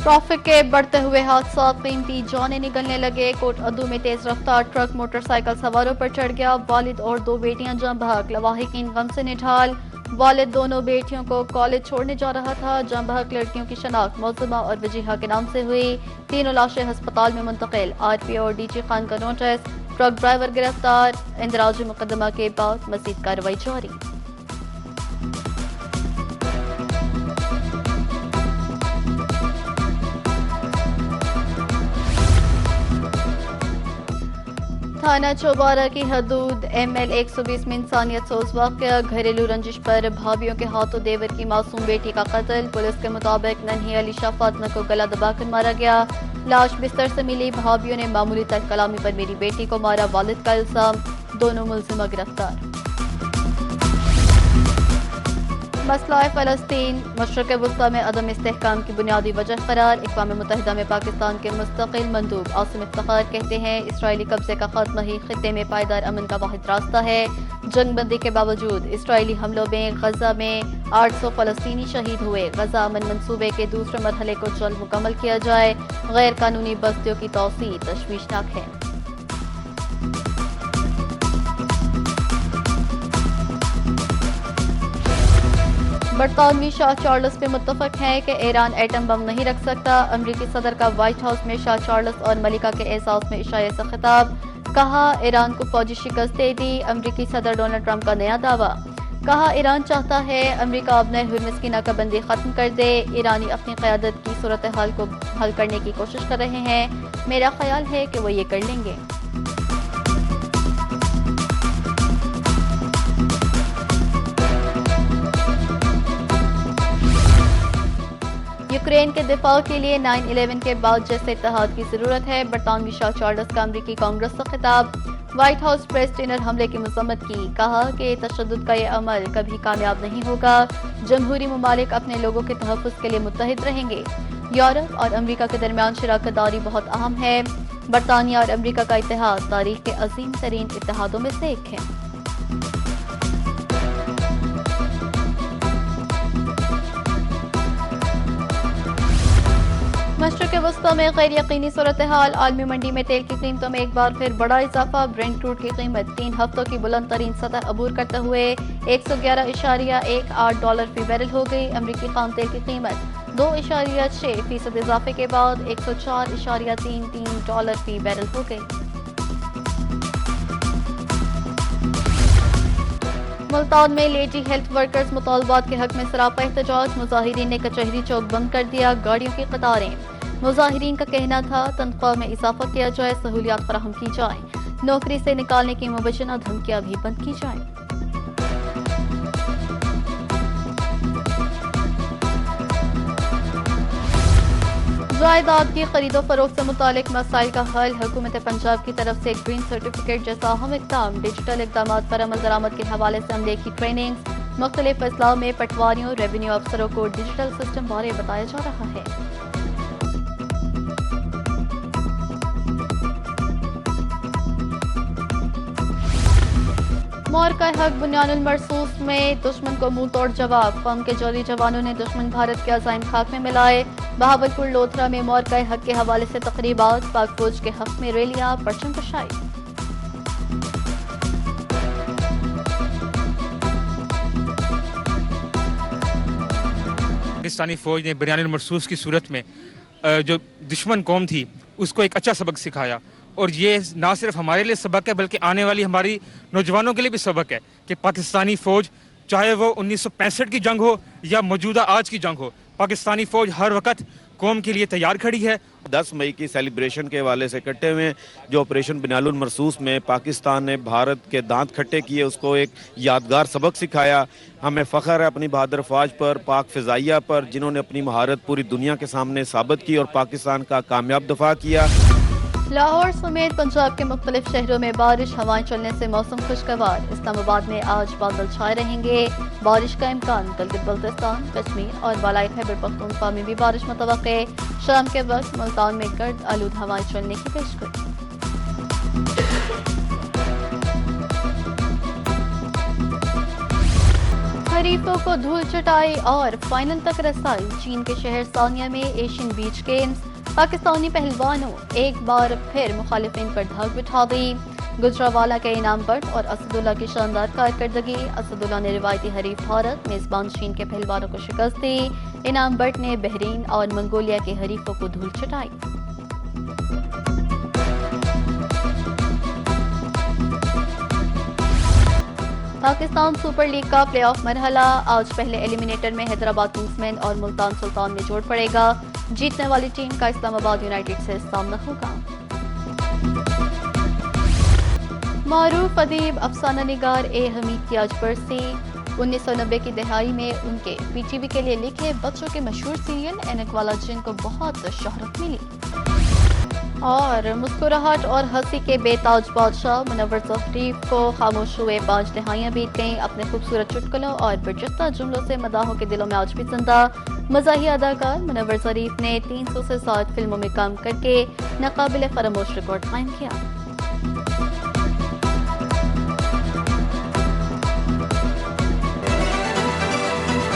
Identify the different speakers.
Speaker 1: Traffic के बढ़ते हुए हादसा, कीमती जानें निकलने लगे। कोट अद्दू में तेज रफ्तार ट्रक मोटरसाइकिल सवारों पर चढ़ गया। वालिद और दो बेटियां जाँ बहक, लवाहिकीन गम से निढाल। वालिद दोनों बेटियों को कॉलेज छोड़ने जा रहा था। जाँ बहक लड़कियों की शनाख्त मौजूमा और वजीहा के नाम से हुई। तीनों लाशें अस्पताल में मुंतकिल। RPO और DG खान का नोटिस। ट्रक ड्राइवर गिरफ्तार। इंदराजी मुकदमा के बाद मजीद कार्रवाई जारी। थाना चौबारा की हदूद ML 120 में इंसानियत सोज वाक़या। घरेलू रंजिश पर भाभीियों के हाथों देवर की मासूम बेटी का कत्ल। पुलिस के मुताबिक नन्ही अलीशा फातिमा को गला दबाकर मारा गया। लाश बिस्तर से मिली। भाभीियों ने मामूली तक कलामी पर मेरी बेटी को मारा, वालिद का इल्जाम। दोनों मुल्जिमा गिरफ्तार। मसला फ़लस्तीन मशरक़ वस्ता में अदम इस्तेहकाम की बुनियादी वजह करार। अक़वाम मुत्तहिदा में पाकिस्तान के मुस्तक़िल मंदूब आसिम इफ्तिखार कहते हैं इसराइली कब्जे का खात्मा ही खित्ते में पायदार अमन का वाहिद रास्ता है। जंगबंदी के बावजूद इसराइली हमलों में गजा में 800 फ़लस्तीनी शहीद हुए। गजा अमन मंसूबे के दूसरे मरहले को जल्द मुकम्मल किया जाए। गैर कानूनी बस्तियों की तौसी तशवीशनाक है। बरतानवी शाह चार्ल्स पे मुत्तफक है कि ईरान एटम बम नहीं रख सकता। अमरीकी सदर का व्हाइट हाउस में शाह चार्ल्स और मलिका के एहसास में इशारे से खिताब। कहा ईरान को फौजी शिकस्त दे दी। अमरीकी सदर डोनाल्ड ट्रंप का नया दावा। कहा ईरान चाहता है अमरीका अपने हुर्मुज़ की नाकाबंदी खत्म कर दे। ईरानी अपनी क़यादत की सूरत हाल को हल करने की कोशिश कर रहे हैं। मेरा ख्याल है कि वो ये कर लेंगे। यूक्रेन के दिफा के लिए 9/11 के बाद जैसे इत्तेहाद की जरूरत है। बरतानवी शाह चार्ल्स का अमरीकी कांग्रेस से खिताब। व्हाइट हाउस प्रेस डिनर हमले की मजम्मत की। कहा कि तशद्दुद का ये अमल कभी कामयाब नहीं होगा। जमहूरी ममालिक अपने लोगों के तहफ़्फ़ुज़ के लिए मुत्तहिद रहेंगे। यूरोप और अमरीका के दरमियान शराकत दारी बहुत अहम है। बरतानिया और अमरीका का इत्तेहाद तारीख के अजीम तरीन इत्तेहादों में से एक है। मशरक़ वस्ता में गैर यकीनी सूरत हाल। आलमी मंडी में तेल की कीमतों में एक बार फिर बड़ा इजाफा। ब्रेंट क्रूड की कीमत 3 हफ्तों की बुलंद तरीन सतह अबूर करते हुए $111.18 फी बैरल हो गई। अमरीकी खाम तेल की कीमत 2.6% इजाफे के बाद $104.33 फी बैरल हो गई। मुल्तान में लेडी हेल्थ वर्कर्स मुतालबात के हक में सरापा एहतजाज। मुजाहिरीन ने कचहरी चौक बंद कर दिया। गाड़ियों की कतारें। मुजाहिरीन का कहना था तनख्वाह में इजाफा किया जाए, सहूलियात फराहम की जाए, नौकरी से निकालने की मुबैना धमकियां भी बंद की जाए। जायदाद की खरीदो फरोख्त से मुतालिक मसाइल का हल। हुकूमत पंजाब की तरफ से ग्रीन सर्टिफिकेट जैसा अहम इक़दाम। डिजिटल इक़दामात पर अमल दरामद के हवाले से अमले की ट्रेनिंग। मुख्तलिफ अजला में पटवारियों रेवेन्यू अफसरों को डिजिटल सिस्टम बारे बताया जा रहा है। मौरका हक बुनियानुल मरसूस में दुश्मन को मुंह तोड़ जवाब। कौम के जौहरी जवानों ने दुश्मन भारत के अज़ाइम खाक में मिलाए। बहावलपुर लोथरा में मौरका हक के हवाले से तकरीबात। पाक फौज के हक में रैलियां, परचम कशाई।
Speaker 2: पाकिस्तानी फौज ने बुनियानुल मरसूस की सूरत में जो दुश्मन कौम थी उसको एक अच्छा सबक सिखाया। और ये ना सिर्फ हमारे लिए सबक है बल्कि आने वाली हमारी नौजवानों के लिए भी सबक है कि पाकिस्तानी फ़ौज चाहे वो 1965 की जंग हो या मौजूदा आज की जंग हो, पाकिस्तानी फ़ौज हर वक्त कौम के लिए तैयार खड़ी है।
Speaker 3: 10 मई की सेलिब्रेशन के हवाले से इकट्ठे हुए जो ऑपरेशन बुनियानुल मरसूस में पाकिस्तान ने भारत के दांत खट्टे किए, उसको एक यादगार सबक सिखाया। हमें फ़ख्र है अपनी बहादुर फ़ौज पर, पाक फ़िज़ाइया पर, जिन्होंने अपनी महारत पूरी दुनिया के सामने साबित की और पाकिस्तान का कामयाब दफा किया।
Speaker 1: लाहौर समेत पंजाब के मुख्तलिफ शहरों में बारिश, हवाएं चलने से मौसम खुशगवार। इस्लामाबाद में आज बादल छाए रहेंगे। बारिश का इम्कान। गिलगित बल्तिस्तान, कश्मीर और बालाई खैबर पख्तूनख्वा में भी बारिश मुतवक्के। शाम के वक्त मुल्तान में गर्द आलूद हवाएं चलने की पेशकश। حریفوں کو دھول چٹائی اور فائنل تک رسائی. چین کے شہر سانیہ میں ایشین بیچ گیمز. پاکستانی پہلوانوں ایک بار پھر مخالفین پر دھاگ بٹھا دی. گجرانوالہ کے انعام بٹ اور اسد اللہ کی شاندار کارکردگی. اسد اللہ نے روایتی حریف بھارت میزبان چین کے پہلوانوں کو شکست دی. انعام بٹ نے بحرین اور منگولیا کے حریفوں کو دھول چٹائی. پاکستان سپر لیگ کا پلے آف مرحلہ. آج پہلے ایلیمینیٹر میں حیدرآباد کنگز مین اور ملتان سلطان میں جوڑ پڑے گا. جیتنے والی ٹیم کا اسلام آباد یونائیٹڈ سے سامنا ہوگا. معروف ادیب افسانہ نگار اے حمید کی آج برسی. 1990 کی دہائی میں ان کے پی ٹی وی کے لیے لکھے بچوں کے مشہور سیریل اینک والا جن کو بہت شہرت ملی. اور مسکراہٹ اور ہنسی کے بے تاج بادشاہ منور ظفریف کو خاموش ہوئے 5 دہائیاں بیت گئیں. اپنے خوبصورت چٹکلوں اور برجستہ جملوں سے مداحوں کے دلوں میں آج بھی زندہ. مزاحیہ اداکار منور ظریف نے 300 سے زائد فلموں میں کام کر کے ناقابل فراموش ریکارڈ قائم کیا.